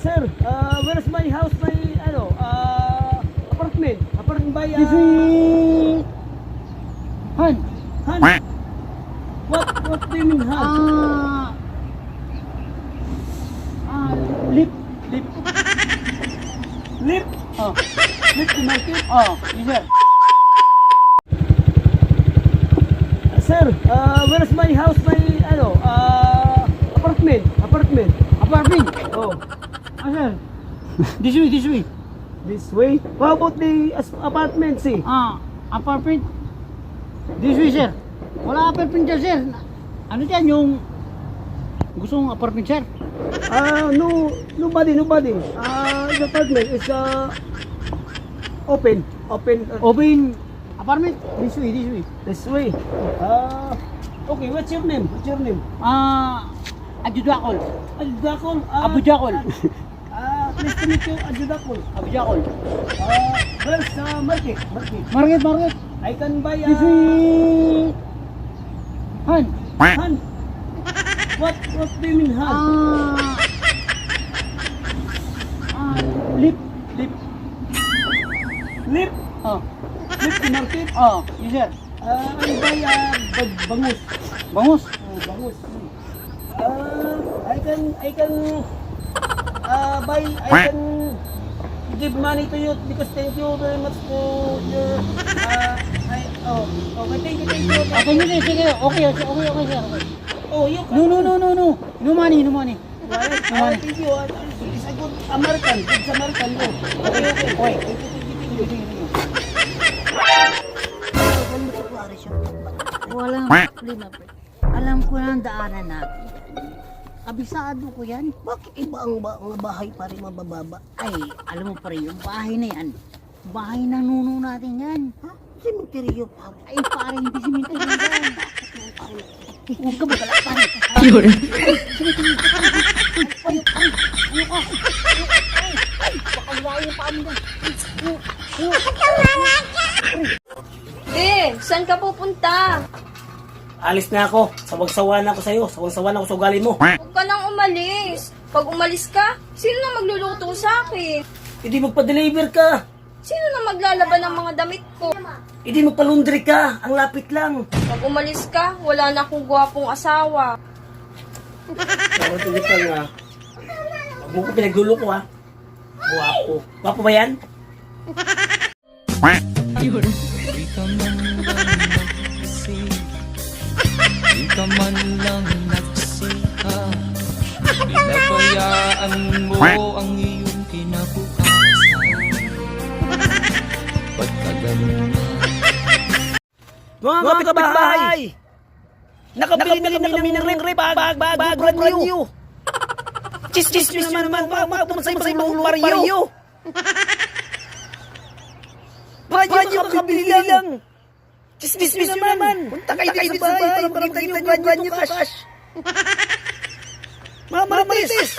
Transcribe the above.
Sir, where's my house, my, apartment? Apartment by, This way. Han. Han? What do you mean, Han? Lip. Lip? Oh. Lip to market? Oh, yes sir. Sir, where's my house, my, apartment? Apartment. Apartment. Oh, Sir. This way. this way? How about the apartment, see? Apartment. This way, sir. Wala apartment dyan, sir. Ano dyan yung gusto mong apartment, sir? Nobody. The apartment is, open. Open apartment. This way. This way. Okay, what's your name? Ajudakol. Ajudakol. Abu Jakol. Nice to meet you, Ajudakol. Abu Jakol. Where's market? Market. I can buy This way. Han. Han. What do you mean, Han? Lip. Lip? Oh. Lip to market? Oh, yes sir. I buy bangus. Bangus. Bangus. I can give money to you because thank you very much for your okay, thank you. Sige. Okay, sir. Okay. Oh, you can. No. No money. Right. Thank you. It's a good American. It's American. No. Okay. Thank you. Walang problema, pre. Alam ko na ang daanan natin. Kabisado ko yan. Bakit iba ang bahay pa rin mabababa? Ay, alam mo pre, yung bahay na yan. Bahay ng nuno natin yan. Ha? Cemetery pa. Ay, pare, hindi simenteryo yan. Huwag ka magala, pare. Yun. Saan ka pupunta? Alis na ako. Sawang-sawa na ako sa'yo. Sawang-sawa na ako sa ugali mo. Huwag ka nang umalis. Pag umalis ka, sino na magluluto sa akin? Hindi magpa-deliver ka. Sino na maglalaban ng mga damit ko? Hindi magpa-laundry ka. Ang lapit lang. Pag umalis ka, wala na akong gwapong asawa. Pero tulit ka nga. Huwag mo ko pinagluluko ha. Guwapo. Guwapo ba yan? Yun. Di ka man lang nagsika, pinabayaan mo ang iyong kinabukasan. Ba't ka ganun na? Mga kapitbahay! Nakabili na kami ng bag, brand new. Chis naman, pumasay sa ibang Mario. Brand new kakabili lang. Chis naman. Punta kayo sa bahay para makita nyo brand new cash. Mga marites!